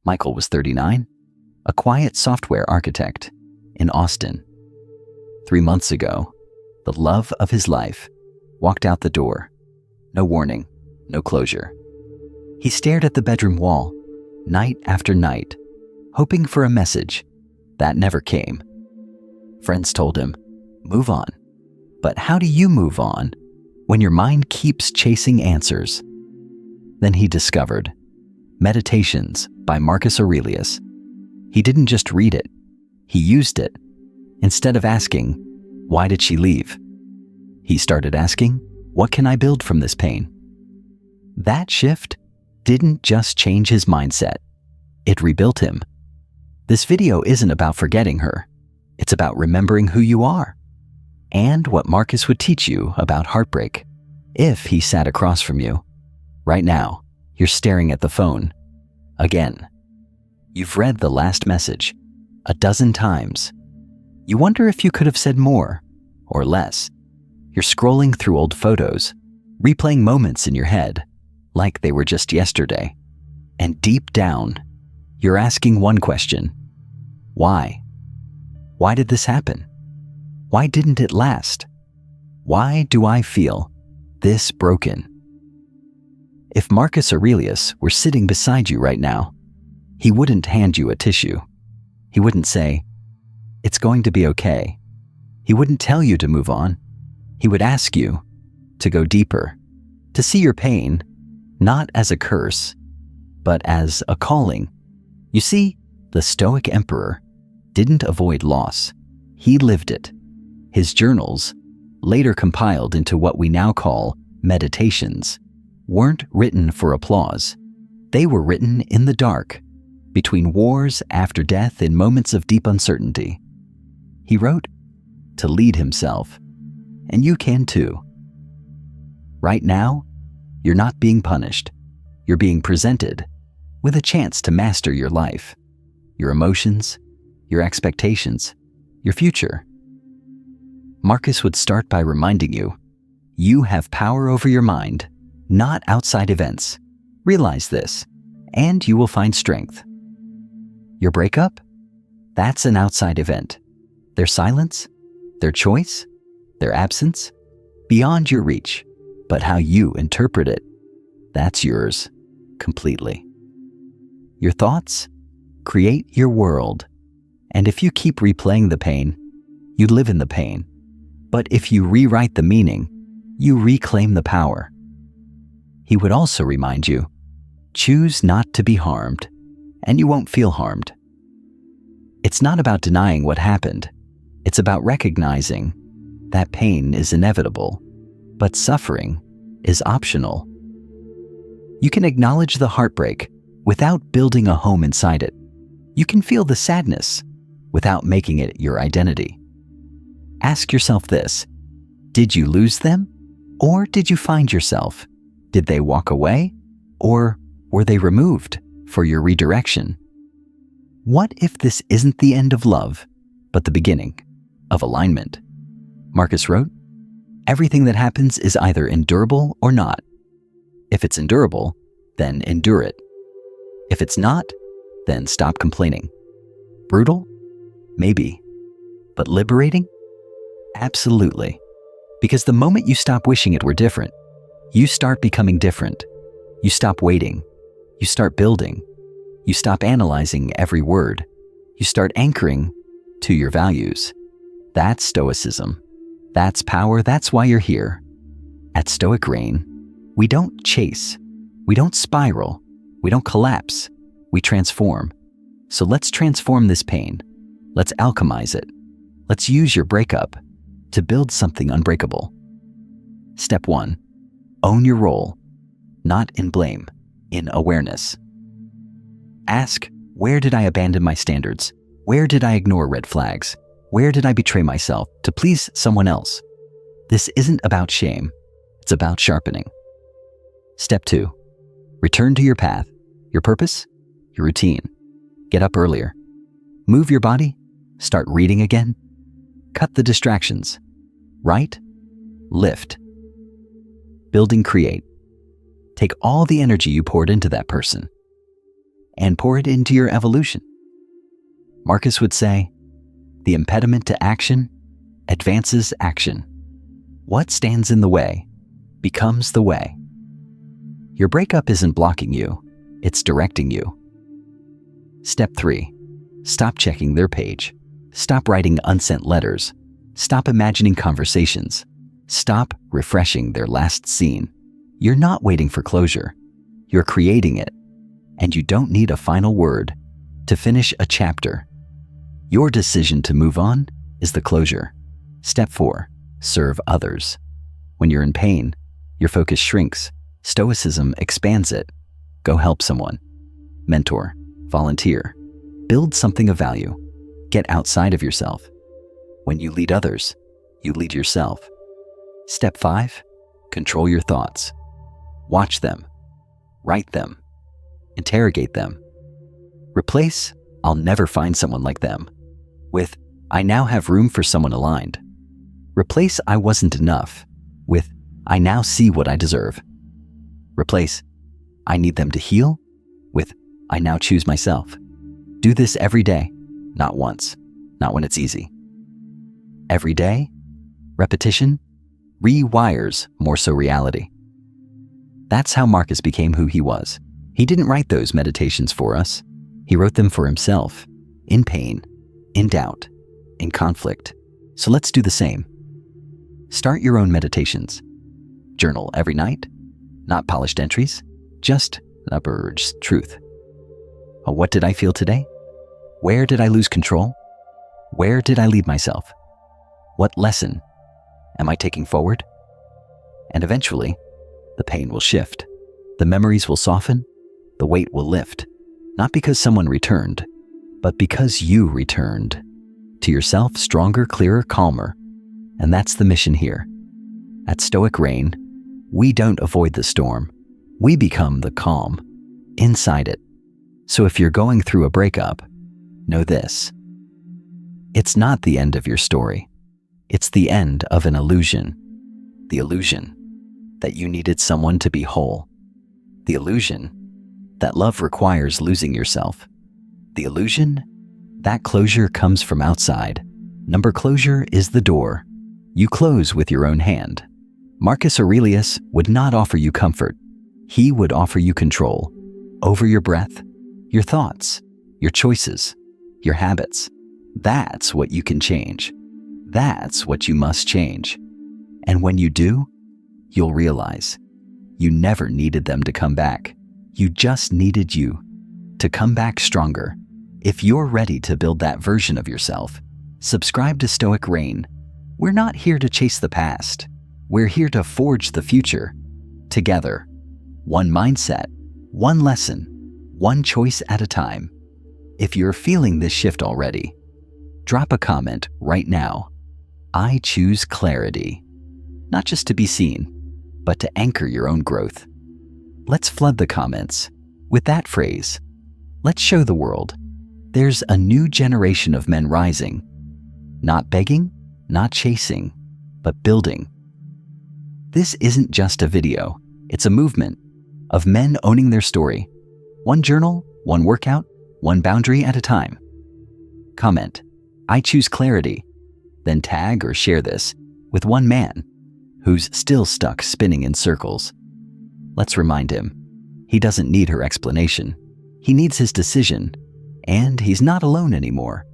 Michael was 39, a quiet software architect in Austin. 3 months ago, the love of his life walked out the door. No warning, no closure. He stared at the bedroom wall, night after night, hoping for a message. That never came. Friends told him, move on. But how do you move on when your mind keeps chasing answers? Then he discovered Meditations by Marcus Aurelius. He didn't just read it, he used it. Instead of asking, why did she leave? He started asking, what can I build from this pain? That shift didn't just change his mindset, it rebuilt him. This video isn't about forgetting her, it's about remembering who you are and what Marcus would teach you about heartbreak if he sat across from you. Right now, you're staring at the phone. Again. You've read the last message a dozen times. You wonder if you could have said more or less. You're scrolling through old photos, replaying moments in your head like they were just yesterday. And deep down, you're asking one question. Why? Why did this happen? Why didn't it last? Why do I feel this broken? If Marcus Aurelius were sitting beside you right now, he wouldn't hand you a tissue. He wouldn't say, it's going to be okay. He wouldn't tell you to move on. He would ask you to go deeper, to see your pain not as a curse, but as a calling. You see, the Stoic emperor didn't avoid loss. He lived it. His journals, later compiled into what we now call Meditations, weren't written for applause. They were written in the dark, between wars, after death, in moments of deep uncertainty. He wrote to lead himself, and you can too. Right now, you're not being punished. You're being presented with a chance to master your life, your emotions, your expectations, your future. Marcus would start by reminding you, you have power over your mind, not outside events. Realize this, and you will find strength. Your breakup? That's an outside event. Their silence, their choice, their absence, beyond your reach. But how you interpret it, that's yours, completely. Your thoughts create your world. And if you keep replaying the pain, you live in the pain. But if you rewrite the meaning, you reclaim the power. He would also remind you, choose not to be harmed, and you won't feel harmed. It's not about denying what happened. It's about recognizing that pain is inevitable, but suffering is optional. You can acknowledge the heartbreak without building a home inside it. You can feel the sadness without making it your identity. Ask yourself this, did you lose them? Or did you find yourself? Did they walk away? Or were they removed for your redirection? What if this isn't the end of love, but the beginning of alignment? Marcus wrote, everything that happens is either endurable or not. If it's endurable, then endure it. If it's not, then stop complaining. Brutal? Maybe. But liberating? Absolutely. Because the moment you stop wishing it were different, you start becoming different. You stop waiting. You start building. You stop analyzing every word. You start anchoring to your values. That's Stoicism. That's power. That's why you're here. At Stoic Rain, we don't chase. We don't spiral. We don't collapse. We transform. So let's transform this pain. Let's alchemize it. Let's use your breakup to build something unbreakable. Step 1. Own your role, not in blame, in awareness. Ask, where did I abandon my standards? Where did I ignore red flags? Where did I betray myself to please someone else? This isn't about shame. It's about sharpening. Step 2. Return to your path, your purpose, your routine. Get up earlier. Move your body. Start reading again. Cut the distractions. Write. Lift. Building create. Take all the energy you poured into that person. and pour it into your evolution. Marcus would say, the impediment to action advances action. What stands in the way becomes the way. Your breakup isn't blocking you, it's directing you. Step 3. Stop checking their page. Stop writing unsent letters. Stop imagining conversations. Stop refreshing their last scene. You're not waiting for closure. You're creating it. And you don't need a final word to finish a chapter. Your decision to move on is the closure. Step 4. Serve others. When you're in pain, your focus shrinks. Stoicism expands it. Go help someone. Mentor. Volunteer. Build something of value. Get outside of yourself. When you lead others, you lead yourself. Step 5. Control your thoughts. Watch them. Write them. Interrogate them. Replace "I'll never find someone like them" with "I now have room for someone aligned." Replace "I wasn't enough" with "I now see what I deserve." Replace "I need them to heal" with "I now choose myself." Do this every day, not once, not when it's easy. Every day, repetition rewires more so reality. That's how Marcus became who he was. He didn't write those meditations for us. He wrote them for himself, in pain, in doubt, in conflict. So let's do the same. Start your own meditations. Journal every night, not polished entries, just unabridged truth. What did I feel today? Where did I lose control? Where did I lead myself? What lesson am I taking forward? And eventually, the pain will shift. The memories will soften. The weight will lift. Not because someone returned, but because you returned to yourself stronger, clearer, calmer. And that's the mission here. At Stoic Rain, we don't avoid the storm. We become the calm inside it. So if you're going through a breakup, know this. It's not the end of your story. It's the end of an illusion. The illusion that you needed someone to be whole. The illusion that love requires losing yourself. The illusion that closure comes from outside. Number closure is the door. You close with your own hand. Marcus Aurelius would not offer you comfort. He would offer you control over your breath, your thoughts, your choices, your habits. That's what you can change. That's what you must change. And when you do, you'll realize you never needed them to come back. You just needed you to come back stronger. If you're ready to build that version of yourself, subscribe to Stoic Rain. We're not here to chase the past. We're here to forge the future together. One mindset, one lesson, one choice at a time. If you're feeling this shift already, drop a comment right now. I choose clarity. Not just to be seen, but to anchor your own growth. Let's flood the comments with that phrase. Let's show the world there's a new generation of men rising. Not begging, not chasing, but building. This isn't just a video. It's a movement of men owning their story. One journal, one workout, one boundary at a time. Comment, I choose clarity. Then tag or share this with one man who's still stuck spinning in circles. Let's remind him, he doesn't need her explanation. He needs his decision, and he's not alone anymore.